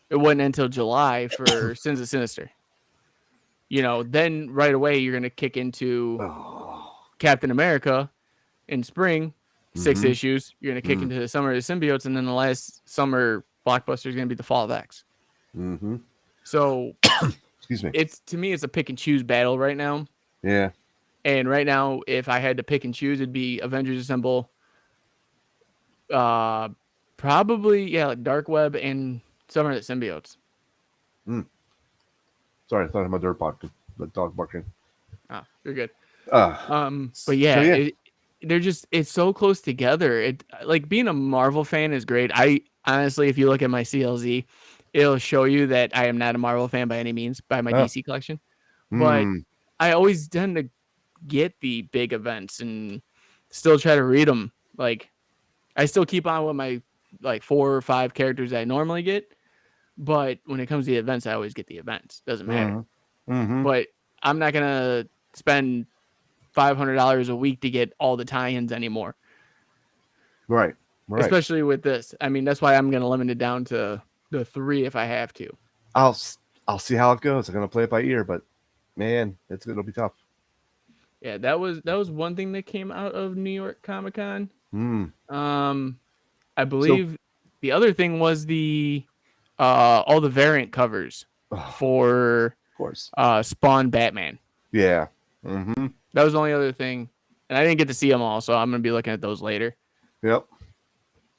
It wasn't until July for Sins of Sinister. Then right away you're gonna kick into Captain America in spring, 6 issues. You're gonna kick into the summer of the symbiotes, and then the last summer blockbuster is gonna be the fall of X. Mm-hmm. So, excuse me. To me, it's a pick and choose battle right now. Yeah. And right now, if I had to pick and choose, it'd be Avengers Assemble. Probably like Dark Web and Summer of the Symbiotes. Sorry, I thought I had my dog barking. Oh, you're good. But yeah. It's so close together. It like being a Marvel fan is great. I honestly, if you look at my CLZ, it'll show you that I am not a Marvel fan by any means by my DC collection. But I always tend to get the big events and still try to read them. Like I still keep on with my 4 or 5 characters I normally get. But when it comes to the events, I always get the events. Doesn't matter. But I'm not gonna spend $500 a week to get all the tie-ins anymore. Right. Especially with this. I mean, that's why I'm gonna limit it down to the 3 if I have to. I'll I'll see how it goes. I'm gonna play it by ear, but man, it'll be tough. Yeah, that was one thing that came out of New York Comic Con. Hmm. I So, believe the other thing was the all the variant covers oh, for of course, Spawn Batman. yeah. Mm-hmm. That was the only other thing, and I didn't get to see them all, so I'm gonna be looking at those later. Yep.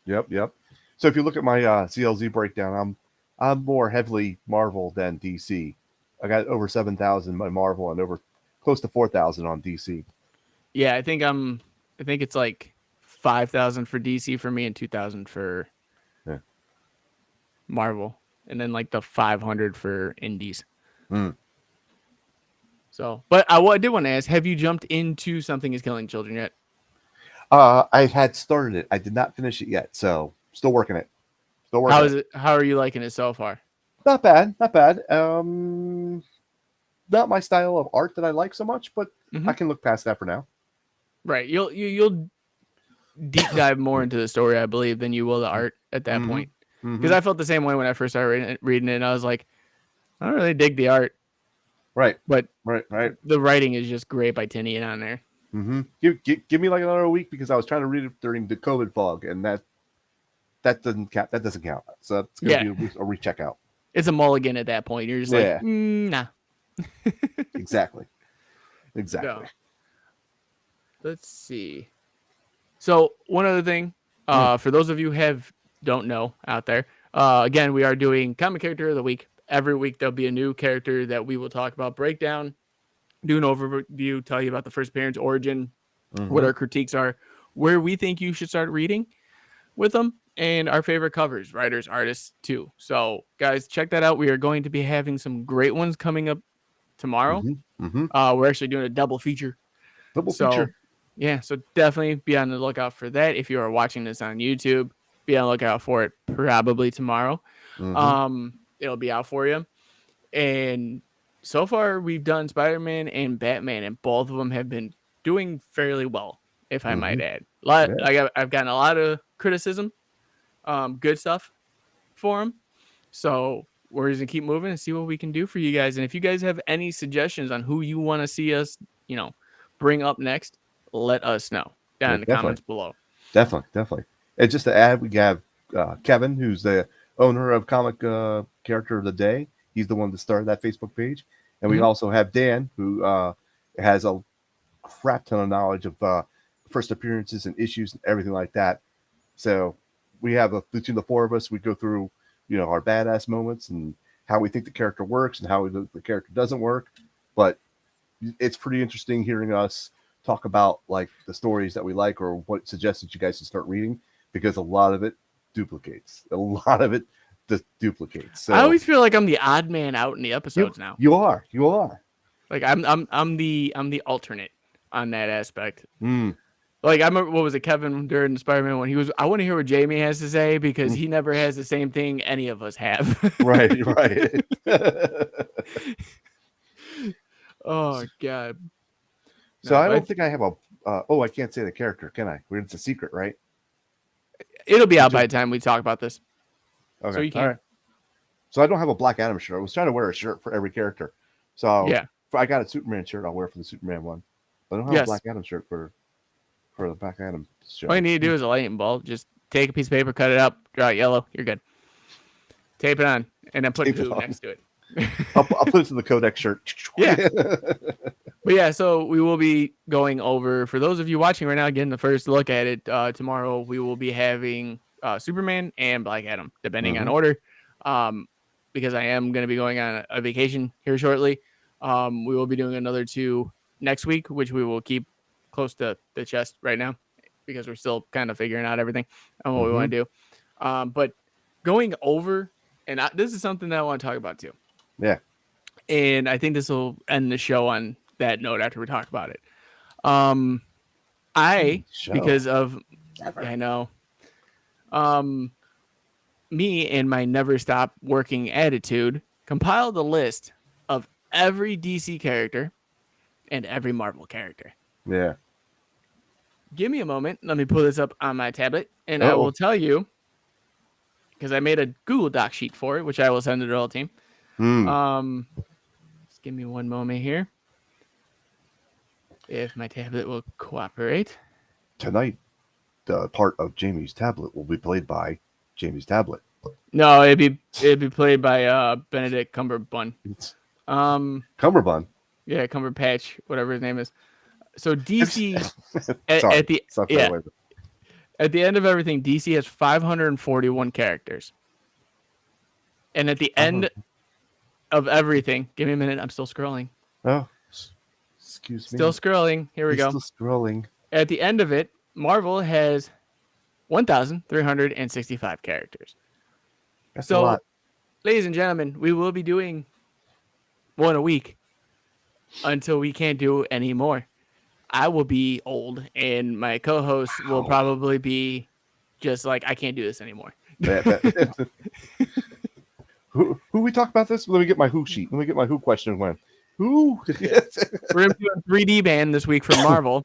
Yep. So if you look at my CLZ breakdown, I'm more heavily Marvel than DC. I got over 7,000 by Marvel and over close to 4,000 on DC. Yeah, I think it's like 5,000 for DC for me and 2,000 for Yeah. Marvel, and then like the 500 for indies. Mm. So, but I did want to ask: have you jumped into Something Is Killing Children yet? I had started it. I did not finish it yet, so still working it. Still How working is it. it? How are you liking it so far? Not bad. Not bad. Not my style of art that I like so much, but Mm-hmm. I can look past that for now. Right, you'll deep dive more into the story, I believe, than you will the art at that Mm-hmm. point. Because Mm-hmm. I felt the same way when I first started reading it, and I was like, I don't really dig the art, Right. but Right. the writing is just great by Tinian on there. Mm-hmm. Give me like another week because I was trying to read it during the COVID fog, and that doesn't count. That doesn't count. So it's going Yeah, to be a recheck out. it's a mulligan at that point. You're just like, Yeah. nah. Exactly. No. Let's see. So one other thing, Mm. for those of you who don't know out there, again, we are doing comic character of the week. Every week there'll be a new character that we will talk about, breakdown, do an overview, tell you about the first appearance, origin, what Mm-hmm. our critiques are, where we think you should start reading with them, and our favorite covers, writers, artists too. So guys, check that out. We are going to be having some great ones coming up tomorrow. Mm-hmm. Mm-hmm. We're actually doing a double feature. Double So feature. yeah, so definitely be on the lookout for that. If you are watching this on YouTube, be on the lookout for it probably tomorrow. Mm-hmm. It'll be out for you. And so far we've done Spider-Man and Batman, and both of them have been doing fairly well, if I Mm-hmm. might add. Yeah. I've gotten a lot of criticism, good stuff for them. So we're just gonna keep moving and see what we can do for you guys. And if you guys have any suggestions on who you want to see us, bring up next, let us know down Yeah, in the definitely. comments below. Definitely. And just to add, we have Kevin, who's the owner of Comic Character of the Day. He's the one that started that Facebook page. And we Mhm. also have Dan, who has a crap ton of knowledge of first appearances and issues and everything like that. So we have between the four of us, we go through, our badass moments and how we think the character works and how the character doesn't work. But it's pretty interesting hearing us talk about like the stories that we like or what suggestions you guys should start reading because a lot of it duplicates. A lot of it just duplicates. I So always feel like I'm the odd man out in the you episodes now. you are. You are. Like I'm the alternate on that aspect. Mm. Like I remember, what was it, Kevin during the Spider-Man one? He was, I want to hear what Jamie has to say because he never has the same thing any of us have. Right. Oh God. So No, I don't but think I have a. Oh, I can't say the character, can I? It's a secret, right? it'll be out by Just, the time we talk about this, so okay, you all can. right. So I don't have a Black Adam shirt. I was trying to wear a shirt for every character. So Yeah. I got a Superman shirt. I'll wear for the Superman one. But I don't have a Yes. Black Adam shirt for the Black Adam show. All you need to do is a lightning bolt. Just take a piece of paper, cut it up, draw it yellow. You're good. Tape it on, and then put Tape it glue on. next to it. I'll put it to the Codex shirt. Yeah. But yeah, so we will be going over, for those of you watching right now, getting the first look at it. Tomorrow we will be having Superman and Black Adam, depending on order. Because I am going to be going on a vacation here shortly. We will be doing another 2 next week, which we will keep close to the chest right now because we're still kind of figuring out everything and what we want to do. But going over, and this is something that I want to talk about too. Yeah. And I think this will end the show on that note after we talk about it. Because of, I know, me and my never stop working attitude compiled a list of every DC character and every Marvel character. Yeah. Give me a moment. Let me pull this up on my tablet, and I will tell you, because I made a Google Doc sheet for it, which I will send to the whole team. Just give me one moment here. If my tablet will cooperate. Tonight, the part of Jamie's tablet will be played by Jamie's tablet. No, it'd be played by Benedict Cumberbund. Cumberbund. Yeah, Cumberpatch, whatever his name is. So DC Sorry, at the at the end of everything, DC has 541 characters. And at the end of everything, give me a minute, I'm still scrolling. Oh, excuse me. Still scrolling. Here we go. Still scrolling. At the end of it, Marvel has 1,365 characters. That's a lot. Ladies and gentlemen, we will be doing one a week until we can't do any more. I will be old, and my co-host will probably be just like, I can't do this anymore. Who we talk about this? Let me get my who sheet. Let me get my who question when. Who? We're gonna do a 3D band this week from Marvel.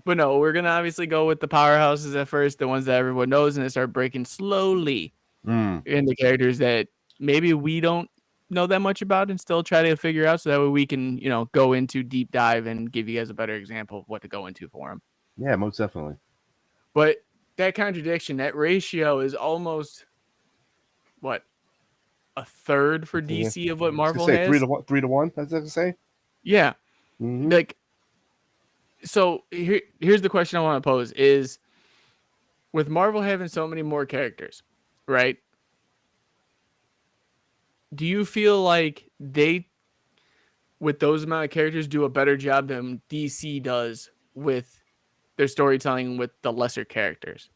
But no, we're gonna obviously go with the powerhouses at first, the ones that everyone knows, and then start breaking slowly into characters that maybe we don't know that much about and still try to figure out, so that way we can, go into deep dive and give you guys a better example of what to go into for them. Yeah, most definitely. But that contradiction, that ratio is almost what, a third for DC of what Marvel has? 3 to 1, that's what I say? Yeah. Like, so here's the question I want to pose is, with Marvel having so many more characters, right? Do you feel like they, with those amount of characters, do a better job than DC does with their storytelling with the lesser characters?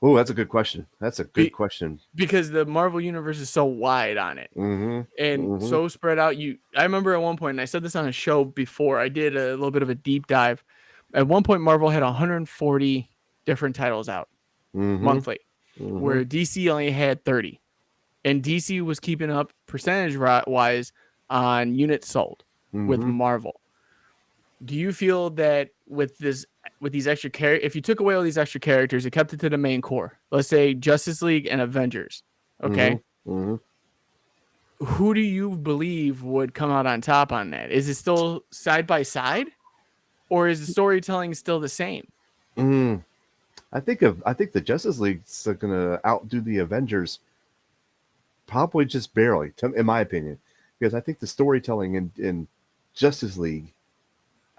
Oh, that's a good question. That's a good question. Because the Marvel universe is so wide on it and so spread out. I remember at one point, and I said this on a show before, I did a little bit of a deep dive. At one point, Marvel had 140 different titles out monthly, where DC only had 30. And DC was keeping up percentage-wise on units sold with Marvel. Do you feel that with these extra characters, if you took away all these extra characters and kept it to the main core, let's say Justice League and Avengers, okay? Who do you believe would come out on top on that? Is it still side by side, or is the storytelling still the same? I think the Justice League's gonna outdo the Avengers, probably just barely, in my opinion, because I think the storytelling in Justice League.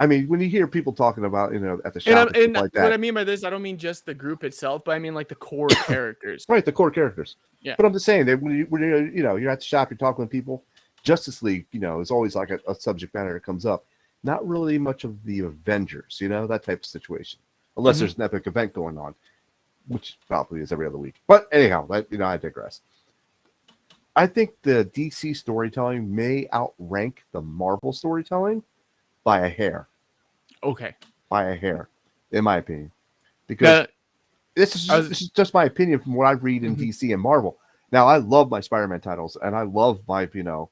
I mean, when you hear people talking about, at the shop and like that. What I mean by this, I don't mean just the group itself, but I mean like the core characters. Right, the core characters. Yeah. But I'm just saying that when you're at the shop, you're talking with people. Justice League, is always like a subject matter that comes up. Not really much of the Avengers, that type of situation, unless there's an epic event going on, which probably is every other week. But anyhow, I digress. I think the DC storytelling may outrank the Marvel storytelling by a hair. Okay. By a hair, in my opinion. Because this is just my opinion from what I read in DC and Marvel. Now, I love my Spider-Man titles, and I love my, Green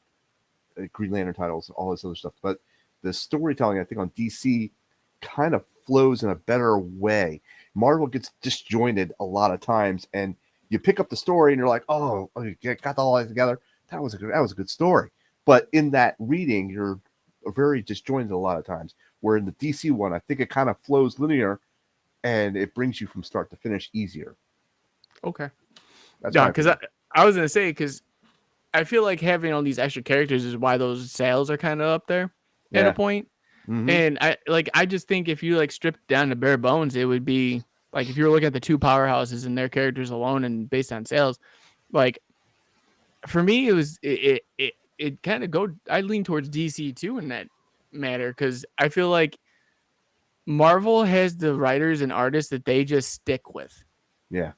Lantern titles, all this other stuff. But the storytelling, I think, on DC kind of flows in a better way. Marvel gets disjointed a lot of times, and you pick up the story, and you're like, oh, you got all that together. That was a good story. But in that reading, you're very disjointed a lot of times. Where in the DC one, I think it kind of flows linear, and it brings you from start to finish easier. Okay. Yeah, because I was gonna say, because I feel like having all these extra characters is why those sales are kind of up there at a point. And I just think if you stripped down to bare bones, it would be like if you were looking at the two powerhouses and their characters alone and based on sales, like for me it kind of I lean towards DC too in that matter, because I feel like Marvel has the writers and artists that they just stick with. Yeah.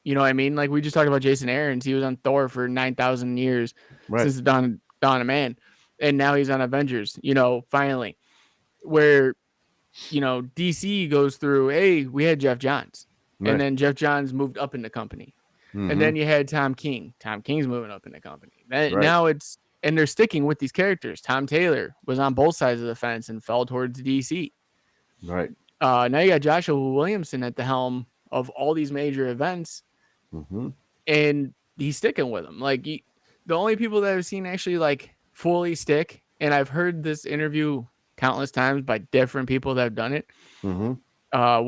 You know what I mean? Like we just talked about Jason Aaron's. He was on Thor for 9,000 years since the dawn of man. And now he's on Avengers, finally. Where, DC goes through, hey, we had Jeff Johns. Right. And then Jeff Johns moved up in the company. And then you had Tom King. Tom King's moving up in the company. Now and they're sticking with these characters. Tom Taylor was on both sides of the fence and fell towards DC. Right. Now you got Joshua Williamson at the helm of all these major events, Mm-hmm. and he's sticking with them. Like the only people that I've seen actually like fully stick, and I've heard this interview countless times by different people that have done it. Mm-hmm.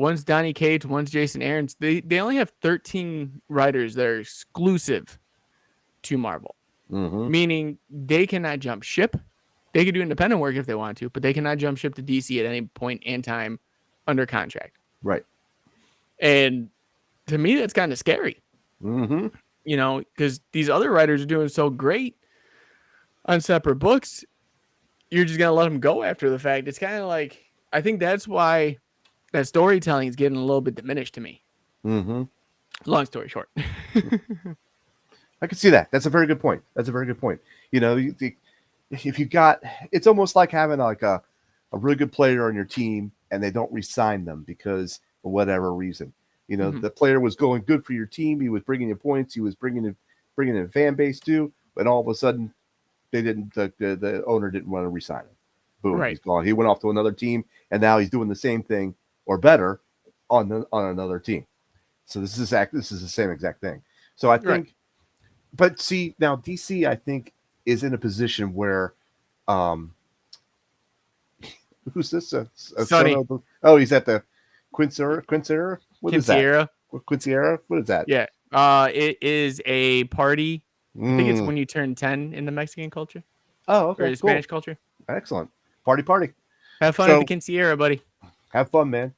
One's Donnie Cates, one's Jason Aaron's. They only have 13 writers that are exclusive to Marvel, Mm-hmm. meaning they cannot jump ship. They could do independent work if they want to, but they cannot jump ship to DC at any point in time under contract. Right. And to me, that's kind of scary, Mm-hmm. because these other writers are doing so great on separate books. You're just going to let them go after the fact. It's kind of like, I think that's why that storytelling is getting a little bit diminished to me. Mm-hmm. Long story short. I can see that. That's a very good point. That's a very good point. If you got, it's almost like having like a really good player on your team and they don't re-sign them because of whatever reason. Mm-hmm. The player was going good for your team. He was bringing you points. He was bringing in a fan base too. But all of a sudden, they didn't. The owner didn't want to re-sign him. Boom, Right. he's gone. He went off to another team, and now he's doing the same thing or better on another team. So this is the same exact thing. So I think, Right. but see now DC, I think is in a position where, who's this? A Sonny. He's at the Quinceañera. What is that? Quinceañera. Quinceañera. What is that? Yeah. It is a party. I think it's when you turn 10 in the Mexican culture Oh, or okay, the cool, Spanish culture. excellent. Party. Have fun So at the Quinceañera, buddy. have fun, man.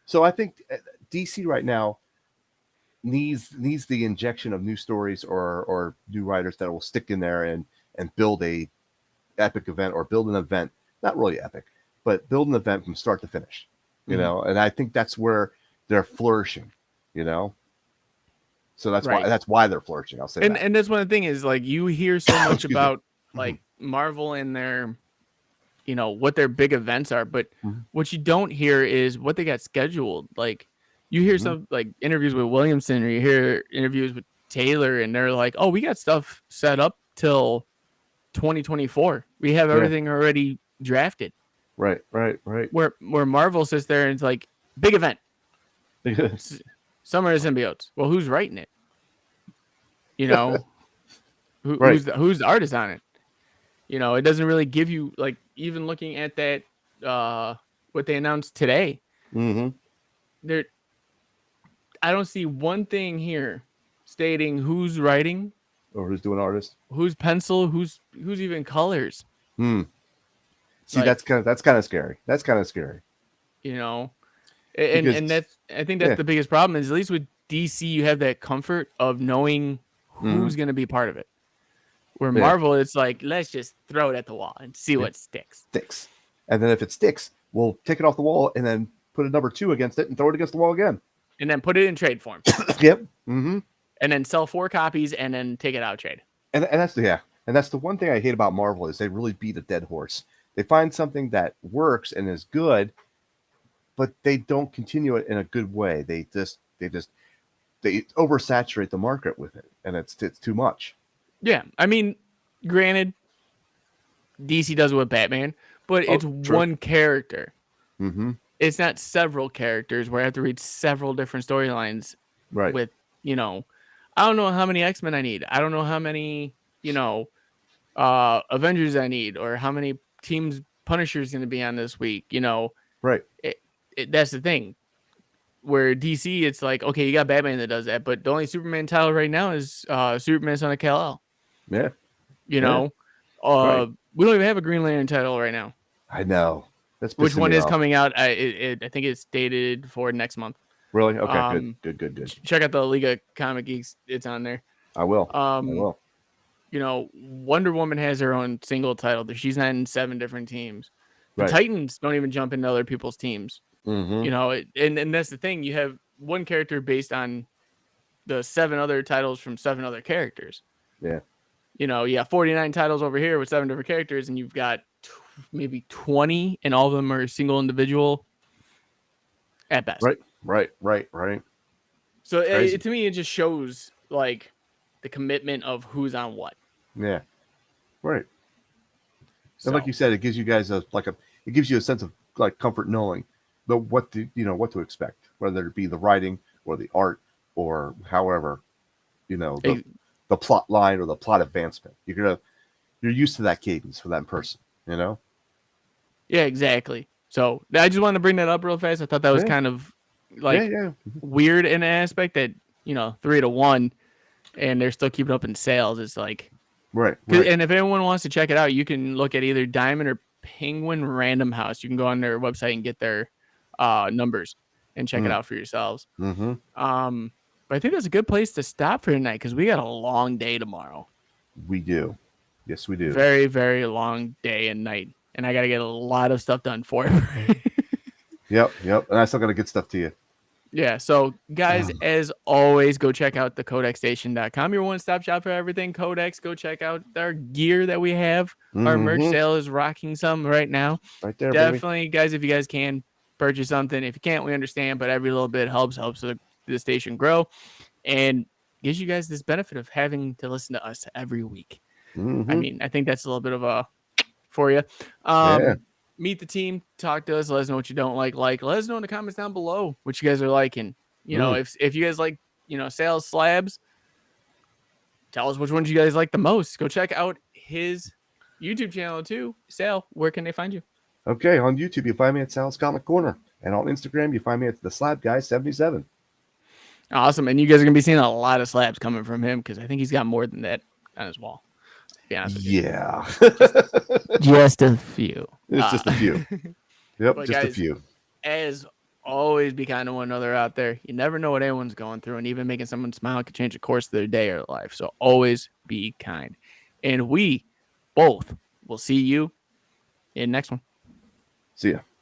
So I think DC right now needs the injection of new stories or new writers that will stick in there and build a epic event or build an event, not really epic, but build an event from start to finish. And I think that's where they're flourishing. So that's Right. why they're flourishing. I'll say that. And that's one of the things is like you hear so much about like Marvel and their, what their big events are, but what you don't hear is what they got scheduled. Like you hear some like interviews with Williamson or you hear interviews with Taylor and they're like, oh, we got stuff set up till 2024. We have everything already drafted. Right. Where Marvel sits there and it's like, big event. Summer of the Symbiotes. Well, who's writing it? Who's the artist on it? It doesn't really give you like even looking at that what they announced today. There, I don't see one thing here stating who's writing or who's doing artist, who's pencil, who's even colors. See, that's kind of scary. That's kind of scary. And that's I think that's the biggest problem is at least with DC you have that comfort of knowing who's going to be part of it. Where Marvel it's like let's just throw it at the wall and see what sticks. And then if it sticks, we'll take it off the wall and then put a number 2 against it and throw it against the wall again. And then put it in trade form. Yep. Mm-hmm. And then sell 4 copies and then take it out trade. And that's the one thing I hate about Marvel is they really beat a dead horse. They find something that works and is good, but they don't continue it in a good way. They oversaturate the market with it, and it's too much. Yeah, I mean, granted, DC does it with Batman, but it's one character. Mm-hmm. It's not several characters where I have to read several different storylines. Right. With I don't know how many X-Men I need. I don't know how many Avengers I need, or how many teams Punisher is going to be on this week. Right. That's the thing. Where DC, it's like, okay, you got Batman that does that, but the only Superman title right now is Superman Son of Kal-El. Yeah. We don't even have a Green Lantern title right now. I know. Which one is coming out? I think it's dated for next month. Really? Okay, good. Check out the League of Comic Geeks. It's on there. I will. I will. Wonder Woman has her own single title. She's not in 7 different teams. The Titans don't even jump into other people's teams. Mm-hmm. And that's the thing. You have one character based on the 7 other titles from 7 other characters. Yeah. You have 49 titles over here with 7 different characters, and you've got maybe 20, and all of them are single individual at best. Right. So to me, it just shows like the commitment of who's on what. Yeah. Right. So, and like you said, it gives you guys it gives you a sense of like comfort knowing what to expect, whether it be the writing or the art or however, you know, Ex- the plot line or the plot advancement. You're used to that cadence for that person, you know? Yeah, exactly. So I just wanted to bring that up real fast. I thought that was Yeah, kind of yeah, like yeah. weird in an aspect that 3-1, and they're still keeping up in sales. It's like, Right, right. and if anyone wants to check it out, you can look at either Diamond or Penguin Random House. You can go on their website and get their numbers and check it Mm, out for yourselves. mm-hmm. But I think that's a good place to stop for tonight because we got a long day tomorrow. We do. Yes, we do. Very, very long day and night. And I got to get a lot of stuff done for it. Yep, yep. And I still got to get stuff to you. Yeah. So, guys, as always, go check out the CodexStation.com, your one stop shop for everything Codex. Go check out our gear that we have. Our merch Mm-hmm. sale is rocking some right now. Right there, baby. Definitely, guys, if you guys can purchase something. If you can't, we understand, but every little bit helps the station grow and gives you guys this benefit of having to listen to us every week. I Mm-hmm. mean, I think that's a little bit of a for you. Yeah. Meet the team, talk to us, let us know what you don't like. Let us know in the comments down below what you guys are liking. Mm. If you guys like, sales slabs, tell us which ones you guys like the most. Go check out his YouTube channel too. Sal, where can they find you? Okay, on YouTube, you find me at Sal's Comic Corner. And on Instagram, you find me at the Slab Guy 77. Awesome. And you guys are gonna be seeing a lot of slabs coming from him because I think he's got more than that on his wall. To be honest with you. Yeah. Just a few. It's just a few. Yep, But just a guys, few. as always, be kind to one another out there. You never know what anyone's going through, and even making someone smile could change the course of their day or life. So always be kind. And we both will see you in next one. See ya.